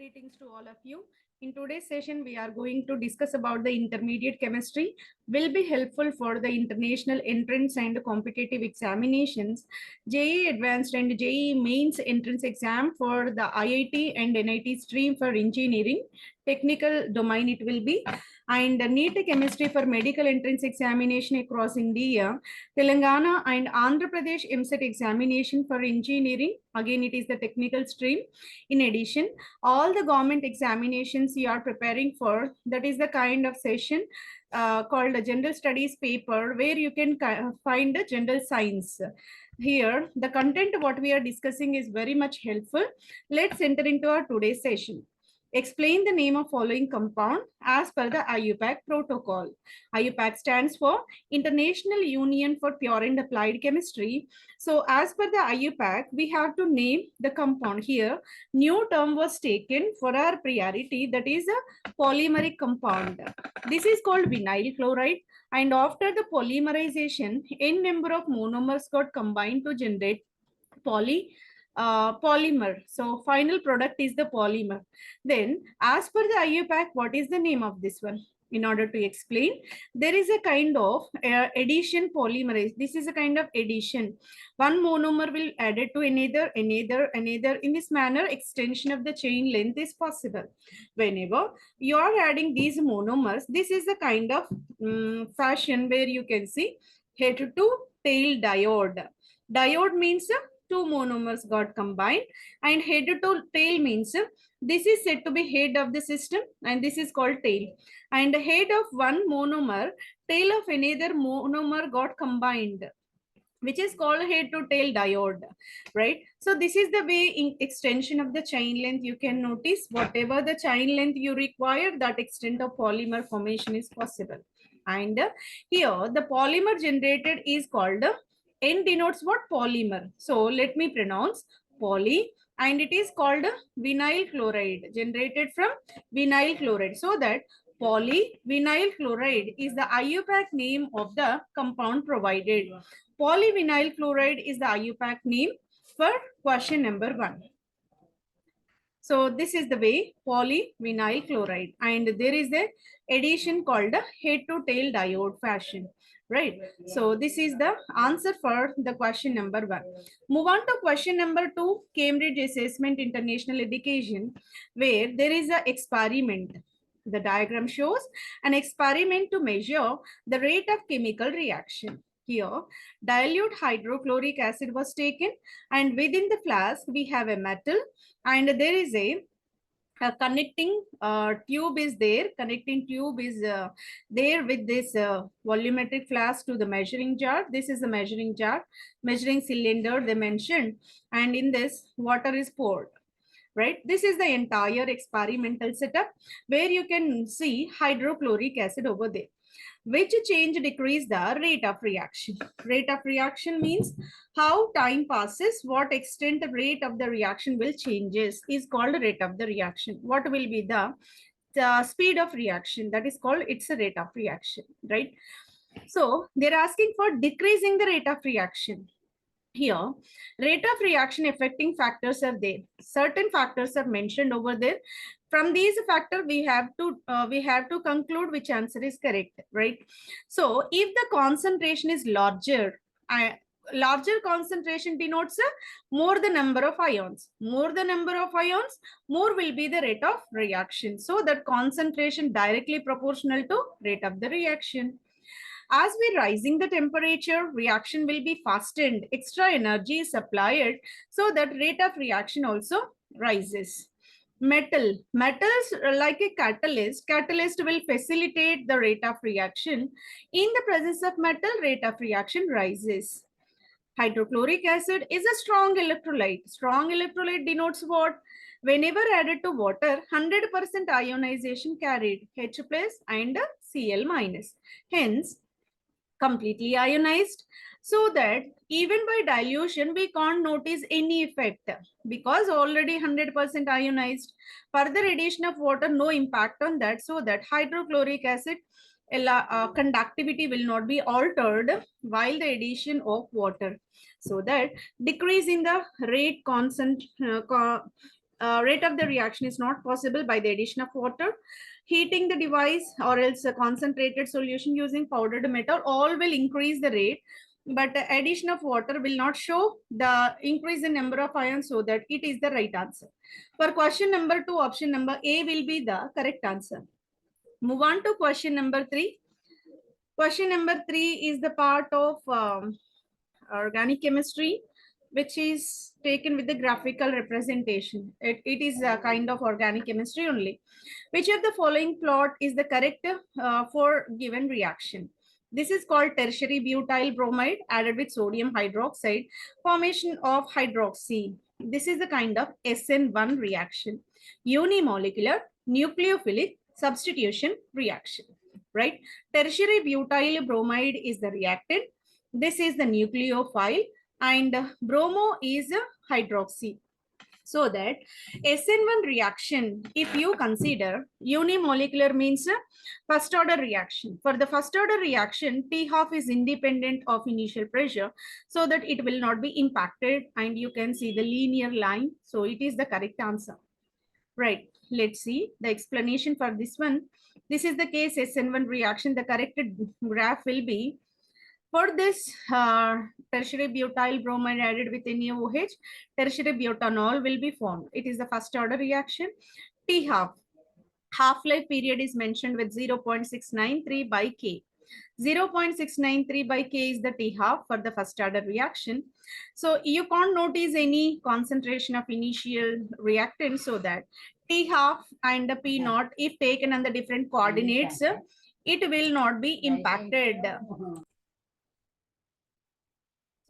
Greetings to all of you. In today's session, we are going to discuss about the intermediate chemistry. Will be helpful for the international entrance and competitive examinations, JEE Advanced and JEE Mains entrance exam for the IIT and NIT stream for engineering. Technical domain it will be, and NEET chemistry for medical entrance examination across India, Telangana and Andhra Pradesh MSET examination for engineering. Again, it is the technical stream. In addition, all the government examinations you are preparing for, that is the kind of session called a general studies paper where you can find the general science. Here, the content what we are discussing is very much helpful. Let's enter into our today's session. Explain the name of following compound as per the IUPAC protocol. IUPAC stands for International Union for Pure and Applied Chemistry. So as per the IUPAC, we have to name the compound here. New term was taken for our priority, that is a polymeric compound. This is called vinyl chloride, and after the polymerization, n number of monomers got combined to generate polymer. So final product is the polymer. Then as per the IUPAC, what is the name of this one? In order to explain, there is a kind of addition polymerase. This is a kind of addition. One monomer will add it to another. In this manner, extension of the chain length is possible. Whenever you are adding these monomers, this is the kind of fashion where you can see head to tail diode. Diode means two monomers got combined, and head to tail means this is said to be head of the system and this is called tail. And the head of one monomer, tail of another monomer got combined, which is called head to tail diode, right? So this is the way in extension of the chain length. You can notice whatever the chain length you require, that extent of polymer formation is possible. And here the polymer generated is called N denotes what? Polymer. So let me pronounce poly, and it is called vinyl chloride, generated from vinyl chloride. So that polyvinyl chloride is the IUPAC name of the compound provided. Polyvinyl chloride is the IUPAC name for question number 1. So this is the way polyvinyl chloride, and there is the addition called the head to tail diode fashion. Right. So this is the answer for the question number 1. Move on to question number 2, Cambridge Assessment International Education, where there is an experiment. The diagram shows an experiment to measure the rate of chemical reaction. Here, dilute hydrochloric acid was taken, and within the flask we have a metal, and there is a connecting tube is there. Connecting tube is there with this volumetric flask to the measuring jar. This is the measuring jar, measuring cylinder they mentioned, and in this water is poured. Right, this is the entire experimental setup where you can see hydrochloric acid over there. Which change decrease the rate of reaction? Rate of reaction means how time passes, what extent the rate of the reaction will changes is called rate of the reaction. What will be the speed of reaction? That is called its a rate of reaction, right? So they're asking for decreasing the rate of reaction. Here, rate of reaction affecting factors are there. Certain factors are mentioned over there. From these factors, we have to conclude which answer is correct, right? So, if the concentration is larger, larger concentration denotes more the number of ions. More the number of ions, more will be the rate of reaction. So, that concentration directly proportional to rate of the reaction. As we rising the temperature, reaction will be fastened. Extra energy is supplied, so that rate of reaction also rises. Metals like a catalyst will facilitate the rate of reaction. In the presence of metal, rate of reaction rises. Hydrochloric acid is a strong electrolyte. Strong electrolyte denotes what? Whenever added to water, 100% ionization carried, H plus and Cl minus. Hence, completely ionized, so that even by dilution we can't notice any effect because already 100% ionized. Further addition of water, no impact on that, so that hydrochloric acid conductivity will not be altered while the addition of water, so that decrease in the rate rate of the reaction is not possible by the addition of water. Heating the device or else a concentrated solution using powdered metal, all will increase the rate, but the addition of water will not show the increase in number of ions, so that it is the right answer. For question number 2, option number A will be the correct answer. Move on to question number 3. Question number 3 is the part of organic chemistry, which is taken with the graphical representation. It is a kind of organic chemistry only. Which of the following plot is the correct for given reaction? This is called tertiary butyl bromide added with sodium hydroxide, formation of hydroxy. This is the kind of SN1 reaction. Unimolecular, nucleophilic substitution reaction, right? Tertiary butyl bromide is the reactant. This is the nucleophile, and bromo is a hydroxy. So that SN1 reaction, if you consider unimolecular means first order reaction. For the first order reaction, T half is independent of initial pressure, so that it will not be impacted, and you can see the linear line. So it is the correct answer. Right, let's see the explanation for this one. This is the case SN1 reaction. The corrected graph will be, for this tertiary butyl bromide added with NaOH, tertiary butanol will be formed. It is the first order reaction. T half-life period is mentioned with 0.693 by K. 0.693 by K is the T half for the first order reaction. So you can't notice any concentration of initial reactant, so that T half and the P naught, if taken on the different coordinates, it will not be impacted.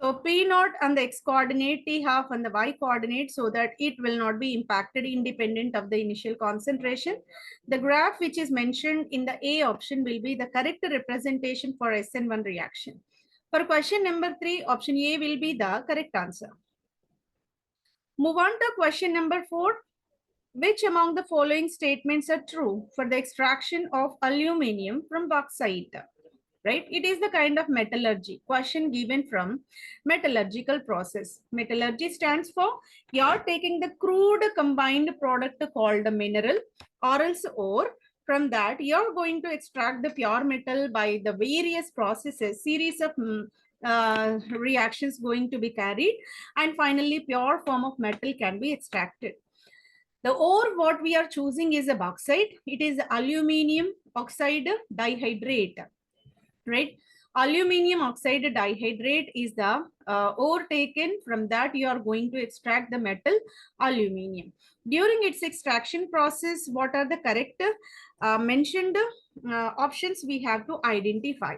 So P naught on the x coordinate, T half on the y coordinate, so that it will not be impacted independent of the initial concentration. The graph which is mentioned in the A option will be the correct representation for SN1 reaction. For question number 3, option A will be the correct answer. Move on to question number 4. Which among the following statements are true for the extraction of aluminium from bauxite? Right, it is the kind of metallurgy. Question given from metallurgical process. Metallurgy stands for you are taking the crude combined product called the mineral or else ore. From that you are going to extract the pure metal by the various processes, series of reactions going to be carried, and finally pure form of metal can be extracted. The ore what we are choosing is a bauxite. It is aluminium oxide dihydrate. Right, aluminium oxide dihydrate is the ore taken. From that you are going to extract the metal aluminium. During its extraction process, what are the correct mentioned options we have to identify?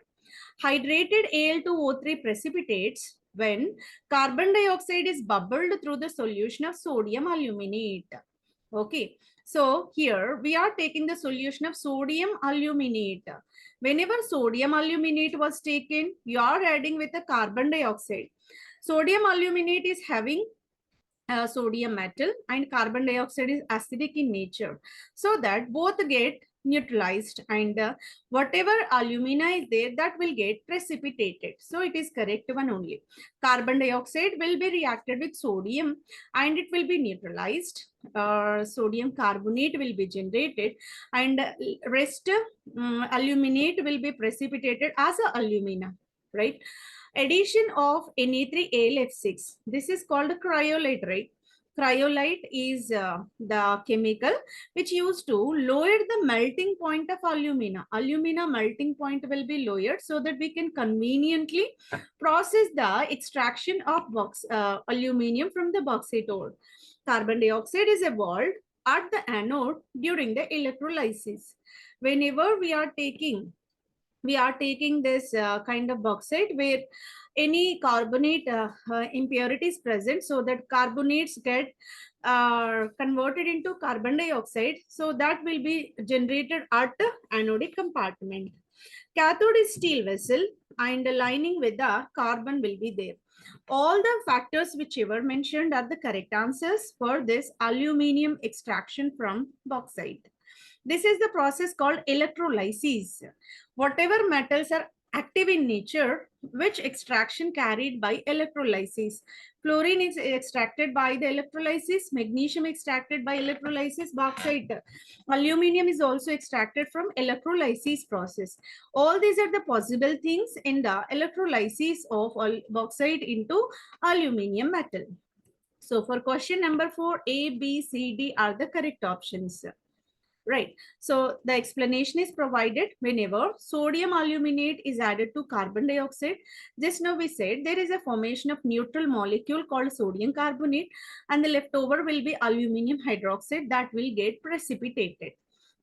Hydrated Al2O3 precipitates when carbon dioxide is bubbled through the solution of sodium aluminate. Okay, so here we are taking the solution of sodium aluminate. Whenever sodium aluminate was taken, you are adding with a carbon dioxide. Sodium aluminate is having sodium metal and carbon dioxide is acidic in nature, so that both get neutralized, and whatever alumina is there, that will get precipitated. So it is correct one only. Carbon dioxide will be reacted with sodium and it will be neutralized. Sodium carbonate will be generated, and rest aluminate will be precipitated as a alumina, right? Addition of Na3AlF6. This is called a cryolite, right? Cryolite is the chemical which used to lower the melting point of alumina. Alumina melting point will be lowered so that we can conveniently process the extraction of aluminium from the bauxite ore. Carbon dioxide is evolved at the anode during the electrolysis. Whenever we are taking this kind of bauxite where any carbonate impurities present, so that carbonates get converted into carbon dioxide, so that will be generated at the anodic compartment. Cathode is steel vessel and the lining with the carbon will be there. All the factors whichever mentioned are the correct answers for this aluminium extraction from bauxite. This is the process called electrolysis. Whatever metals are active in nature, which extraction carried by electrolysis. Fluorine is extracted by the electrolysis, magnesium extracted by electrolysis, bauxite. Aluminium is also extracted from electrolysis process. All these are the possible things in the electrolysis of bauxite into aluminium metal. So for question number 4, A, B, C, D are the correct options. Right. So the explanation is provided whenever sodium aluminate is added to carbon dioxide. Just now we said there is a formation of neutral molecule called sodium carbonate, and the leftover will be aluminum hydroxide that will get precipitated.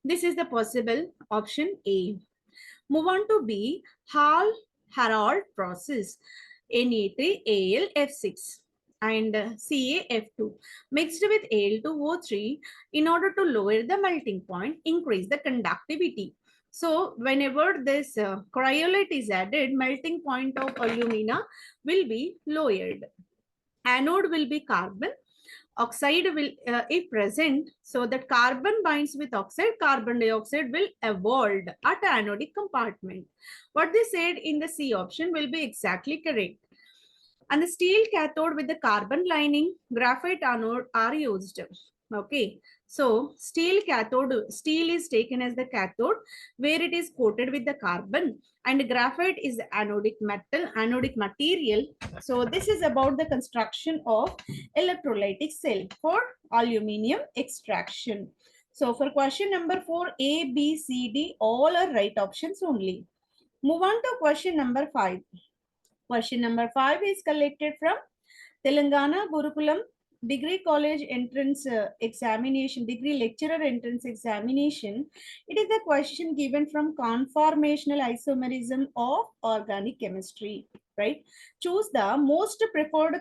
This is the possible option A. Move on to B, Hall-Heroult process, Na3Al F6 and CaF2 mixed with Al2O3 in order to lower the melting point, increase the conductivity. So whenever this cryolite is added, melting point of alumina will be lowered. Anode will be carbon. Oxide will, if present, so that carbon binds with oxide, carbon dioxide will evolve at anodic compartment. What they said in the C option will be exactly correct. And the steel cathode with the carbon lining, graphite anode are used. Okay, so steel cathode, steel is taken as the cathode where it is coated with the carbon, and graphite is anodic metal, anodic material. So this is about the construction of electrolytic cell for aluminium extraction. So for question number 4, A, B, C, D, all are right options only. Move on to question number 5. Question number 5 is collected from Telangana Gurukulam Degree College Entrance Examination, Degree Lecturer Entrance Examination. It is the question given from conformational isomerism of organic chemistry, right? Choose the most preferred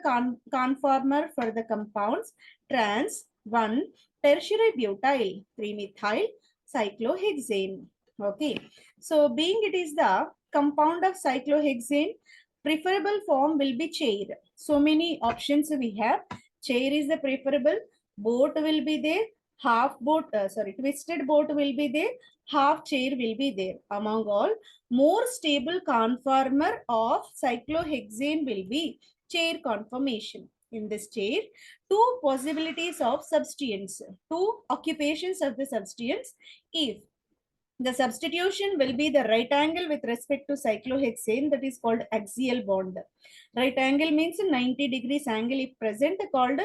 conformer for the compounds trans 1 tertiary butyl 3-methyl cyclohexane. Okay, so being it is the compound of cyclohexane, preferable form will be chair. So many options we have. Chair is the preferable. Boat will be there. Half boat, twisted boat will be there. Half chair will be there. Among all, more stable conformer of cyclohexane will be chair conformation. In this chair, two possibilities of substituents, two occupations of the substituents. If the substitution will be the right angle with respect to cyclohexane, that is called axial bond. Right angle means 90 degrees angle if present, called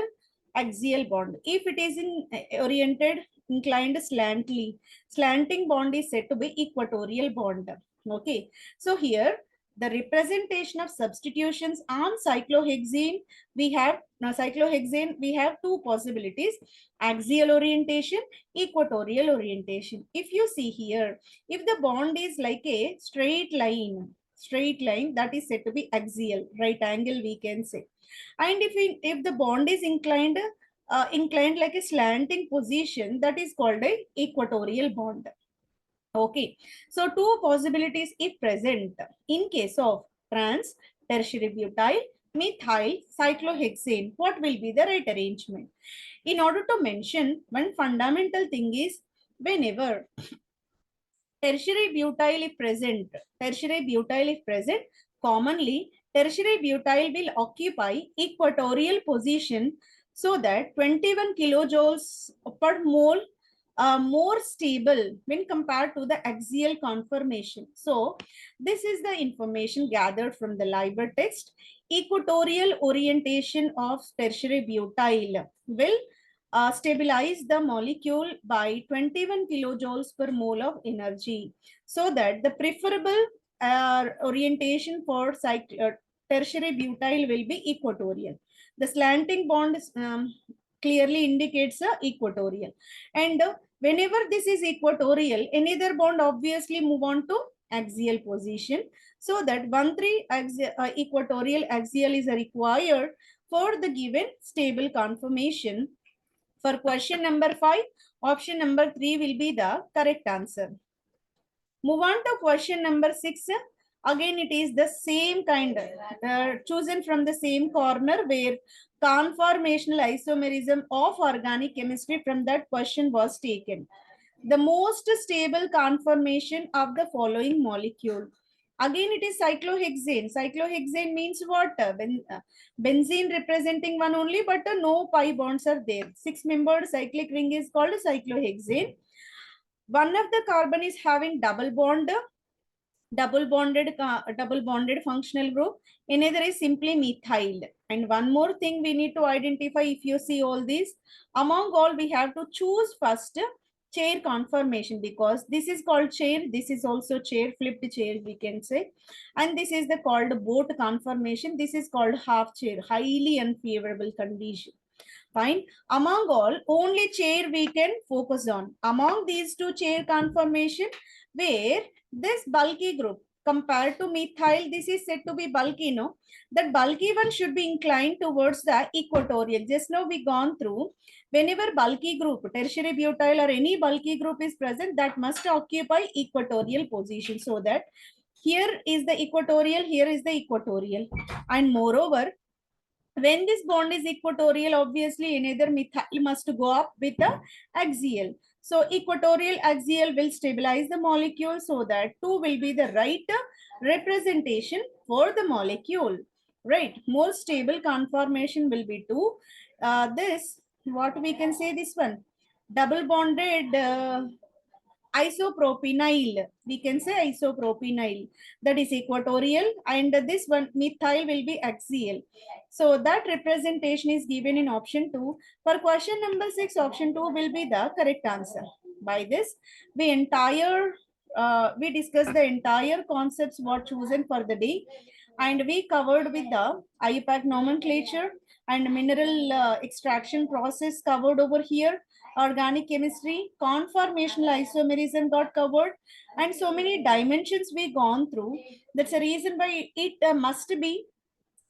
axial bond. If it is in oriented, inclined slantly, slanting bond is said to be equatorial bond. Okay, so here the representation of substitutions on cyclohexane, we have we have two possibilities: axial orientation, equatorial orientation. If you see here, if the bond is like a straight line, that is said to be axial, right angle we can say. And if the bond is inclined like a slanting position, that is called a equatorial bond. Okay, so two possibilities if present in case of trans tertiary butyl methyl cyclohexane, what will be the right arrangement? In order to mention, one fundamental thing is whenever tertiary butyl is present, commonly tertiary butyl will occupy equatorial position, so that 21 kilojoules per mole more stable when compared to the axial conformation. So this is the information gathered from the LIBOR text. Equatorial orientation of tertiary butyl will stabilize the molecule by 21 kilojoules per mole of energy, so that the preferable orientation for tertiary butyl will be equatorial. The slanting bond clearly indicates equatorial, and whenever this is equatorial, another bond obviously move on to axial position, so that 1,3 equatorial axial is required for the given stable conformation. For question number 5, option number 3 will be the correct answer. Move on to question number 6. Again, it is the same kind, chosen from the same corner where conformational isomerism of organic chemistry from that question was taken. The most stable conformation of the following molecule. Again, it is cyclohexane. Cyclohexane means what? Benzene representing one only, but no pi bonds are there. Six-membered cyclic ring is called cyclohexane. One of the carbon is having double bonded functional group. Another is simply methyl. And one more thing we need to identify, if you see all these, among all we have to choose first chair conformation, because this is called chair, this is also chair, flipped chair we can say, and this is the called boat conformation, this is called half chair, highly unfavorable condition. Fine. Among all, only chair we can focus on. Among these two chair conformation, where this bulky group compared to methyl, this is said to be bulky, no? That bulky one should be inclined towards the equatorial. Just now we gone through, whenever bulky group, tertiary butyl or any bulky group is present, that must occupy equatorial position, so that here is the equatorial, here is the equatorial. And moreover, when this bond is equatorial, obviously another methyl must go up with the axial. So equatorial axial will stabilize the molecule, so that 2 will be the right representation for the molecule. Right, more stable conformation will be 2. This, what we can say, this one, double bonded isopropenyl, we can say isopropenyl, that is equatorial, and this one methyl will be axial. So that representation is given in option 2. For question number 6, option 2 will be the correct answer. By this, we discussed the entire concepts what chosen for the day, and we covered with the IUPAC nomenclature and mineral extraction process covered over here, organic chemistry, conformational isomerism got covered, and so many dimensions we gone through. That's a reason why it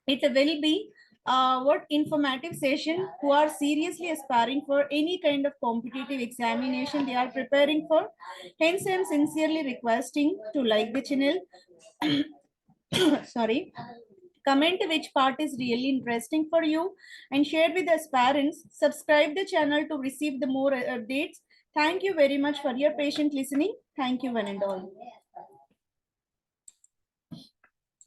it will be what informative session, who are seriously aspiring for any kind of competitive examination they are preparing for. Hence, I am sincerely requesting to like the channel. Sorry, comment which part is really interesting for you, and share with us parents. Subscribe the channel to receive the more updates. Thank you very much for your patient listening. Thank you one and all.